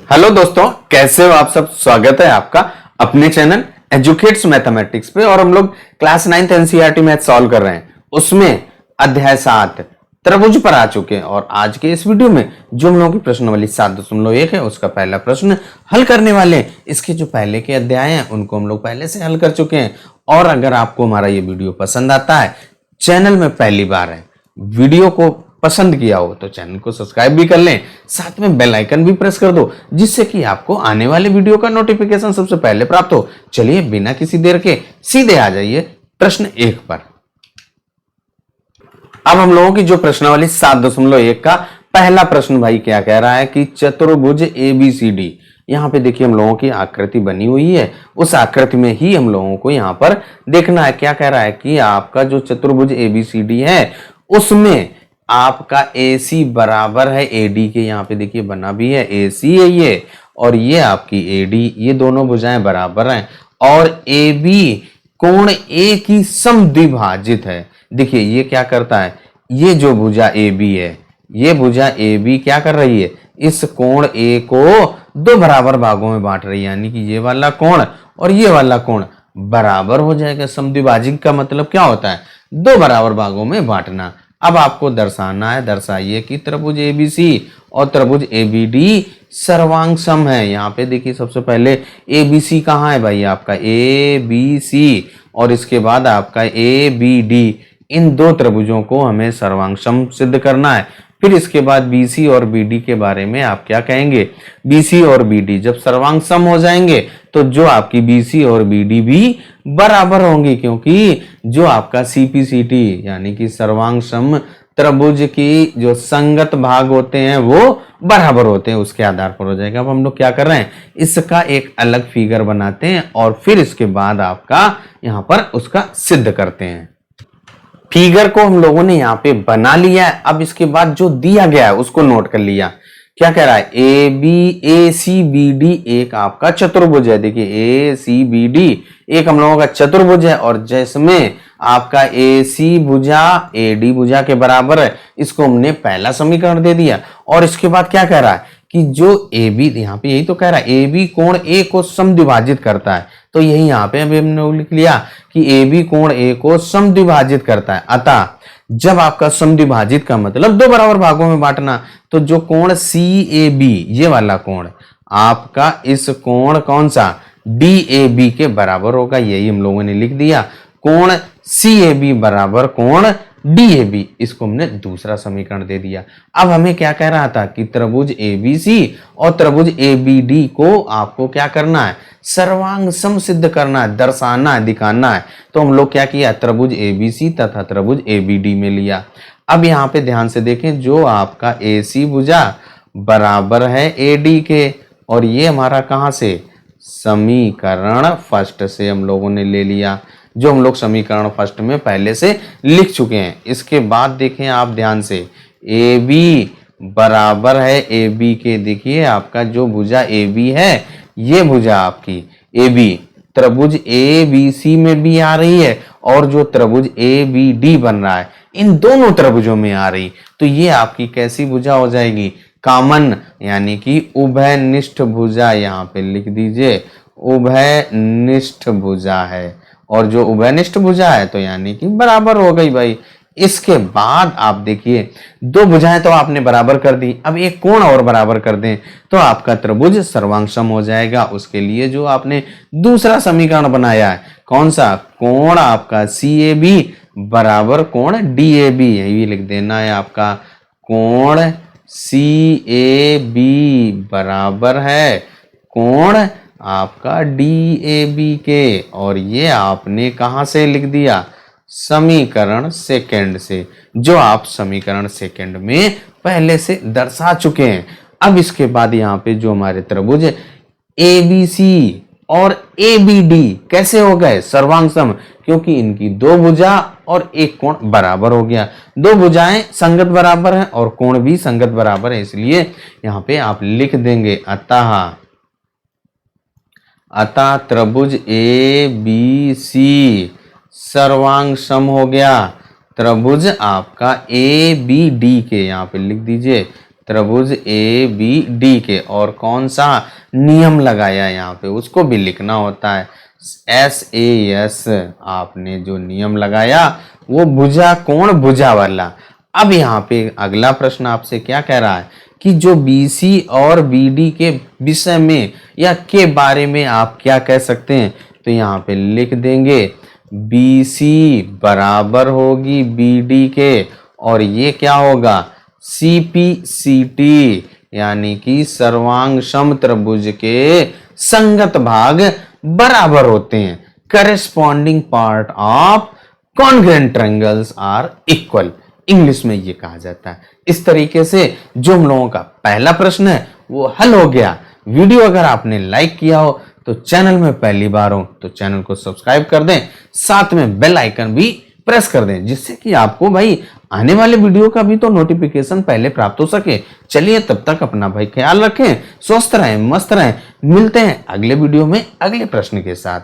Hello दोस्तों, कैसे हो आप सब। स्वागत है आपका अपने चैनल एजुकेट्स मैथमेटिक्स पे। और हम लोग class 9th NCERT math solve कर रहे हैं, उसमें अध्याय 7 त्रिभुज पर आ चुके हैं। और आज के इस वीडियो में जो हम लोगों की प्रश्नावली 7.1 है उसका पहला प्रश्न हल करने वाले हैं। इसके जो पहले के अध्याय हैं उनको हम लोग पहले से हल कर चुके हैं। और अगर आपको हमारा ये वीडियो पसंद आता है, चैनल में पहली बार है, वीडियो को पसंद किया हो तो चैनल को सब्सक्राइब भी कर लें, साथ में बेल आइकन भी प्रेस कर दो, जिससे कि आपको आने वाले वीडियो का नोटिफिकेशन सबसे पहले प्राप्त हो। चलिए बिना किसी देर के सीधे आ जाइए प्रश्न 1 पर। अब हम लोगों की जो प्रश्नावली 7.1 का पहला प्रश्न भाई क्या कह रहा है कि चतुर्भुज ABCD, यहाँ पे देखिए हम लोगों की आकृति बनी हुई है, उस आकृति में ही हम लोगों को यहाँ पर देखना है। क्या कह रहा है कि आपका जो चतुर्भुज ABCD है उसमें आपका AC बराबर है AD के। यहाँ पे देखिए बना भी है, AC है ये और ये आपकी AD, ये दोनों भुजाएं बराबर हैं। और AB कोण A की समद्विभाजित है। देखिए ये क्या करता है, ये जो भुजा AB है, ये भुजा AB क्या कर रही है, इस कोण A को दो बराबर भागों में बांट रही है, यानी कि ये वाला कोण और ये वाला कोण बराबर हो जाएगा। समद्विभाजित का मतलब क्या होता है, दो बराबर भागों में बांटना। अब आपको दर्शाना है, दर्शाइए कि त्रिभुज ABC और त्रिभुज ABD सर्वांग सम है। यहाँ पे देखिए सबसे पहले ABC कहाँ है भाई, आपका ABC और इसके बाद आपका ABD, इन दो त्रिभुजों को हमें सर्वांग सम सिद्ध करना है। फिर इसके बाद BC और BD के बारे में आप क्या कहेंगे, BC और BD जब सर्वांग सम हो जाएंगे तो जो आपकी BC और BD भी बराबर होंगी, क्योंकि जो आपका CPCT यानी कि सर्वांग सम त्रिभुज की जो संगत भाग होते हैं वो बराबर होते हैं, उसके आधार पर हो जाएगा। अब हम लोग क्या कर रहे हैं, इसका एक अलग फिगर बनाते हैं और फिर इसके बाद आपका यहाँ पर उसका सिद्ध करते हैं। फिगर को हम लोगों ने यहाँ पे बना लिया है। अब इसके बाद जो दिया गया है उसको नोट कर लिया। क्या कह रहा है, ACBD एक आपका चतुर्भुज है। देखिए ACBD एक हम लोगों का चतुर्भुज है और जिसमें आपका AC भुजा AD भुजा के बराबर है, इसको हमने पहला समीकरण दे दिया। और इसके बाद क्या कह रहा है कि जो AB, यहाँ पे यही तो कह रहा है, AB कोण A को समद्विभाजित करता है। तो यही यहाँ पे अभी हमने लिख लिया कि AB कोण A को समद्विभाजित करता है। अतः जब आपका समद्विभाजित का मतलब दो बराबर भागों में बांटना, तो जो कोण CAB, ये वाला कोण आपका इस कोण कौन सा DAB के बराबर होगा। यही हम लोगों ने लिख दिया, कोण CAB बराबर कोण DAB, इसको हमने दूसरा समीकरण दे दिया। अब हमें क्या कह रहा था कि त्रिभुज ABC और त्रिभुज ABD को आपको क्या करना है, सर्वांग सम सिद्ध करना है, दर्शाना है, दिखाना है। तो हम लोग क्या किया, त्रिभुज ABC तथा त्रिभुज ABD में लिया। अब यहाँ पे ध्यान से देखें, जो आपका AC भुजा बराबर है AD के, और ये हमारा कहाँ से, समीकरण फर्स्ट से हम लोगों ने ले लिया, जो हम लोग समीकरण फर्स्ट में पहले से लिख चुके हैं। इसके बाद देखें आप ध्यान से, AB बराबर है AB के। देखिए आपका जो भुजा AB है, ये भुजा आपकी AB त्रिभुज ABC में भी आ रही है और जो त्रिभुज ABD बन रहा है इन दोनों त्रिभुजों में आ रही। तो ये आपकी कैसी भुजा हो जाएगी, कॉमन, यानी कि उभयनिष्ठ भुजा। यहाँ पे लिख दीजिए उभयनिष्ठ भुजा है, और जो उभयनिष्ठ भुजा है तो यानी कि बराबर हो गई भाई। इसके बाद आप देखिए दो भुजाएं तो आपने बराबर कर दी, अब एक कोण और बराबर कर दें तो आपका त्रिभुज सर्वांग सम हो जाएगा। उसके लिए जो आपने दूसरा समीकरण बनाया है, कौन सा, कोण आपका CAB बराबर कोण DAB, यही लिख देना है आपका, कोण CAB बराबर है कोण आपका DAB के। और ये आपने कहां से लिख दिया, समीकरण सेकंड से, जो आप समीकरण सेकंड में पहले से दर्शा चुके हैं। अब इसके बाद यहाँ पे जो हमारे त्रिभुज ABC और ABD कैसे हो गए, सर्वांग सम, क्योंकि इनकी दो भुजा और एक कोण बराबर हो गया। दो भुजाएं संगत बराबर हैं और कोण भी संगत बराबर है, इसलिए यहाँ पे आप लिख देंगे अतः त्रिभुज ABC सर्वांग सम हो गया त्रिभुज आपका ABD के। यहाँ पे लिख दीजिए त्रिभुज ए बी डी के और कौन सा नियम लगाया यहाँ पे उसको भी लिखना होता है। SAS आपने जो नियम लगाया वो भुजा कोण भुजा वाला। अब यहाँ पे अगला प्रश्न आपसे क्या कह रहा है कि जो BC और BD के विषय में या के बारे में आप क्या कह सकते हैं, तो यहाँ पे लिख देंगे BC बराबर होगी BD के और ये क्या होगा CPCT यानी कि सर्वांग सम त्रिभुज के संगत भाग बराबर होते हैं। Corresponding part of congruent triangles are equal, English में ये कहा जाता है। इस तरीके से जो हम लोगों का पहला प्रश्न है वो हल हो गया। वीडियो अगर आपने लाइक किया हो तो चैनल में पहली बार हो तो चैनल को सब्सक्राइब कर दें, साथ में बेल आइकन भी प्रेस कर दें जिससे कि आपको भाई आने वाले वीडियो का भी तो नोटिफिकेशन पहले प्राप्त हो सके। चलिए तब तक अपना भाई ख्याल रखें, स्वस्थ रहें, मस्त रहें। मिलते हैं अगले वीडियो में अगले प्रश्न के साथ।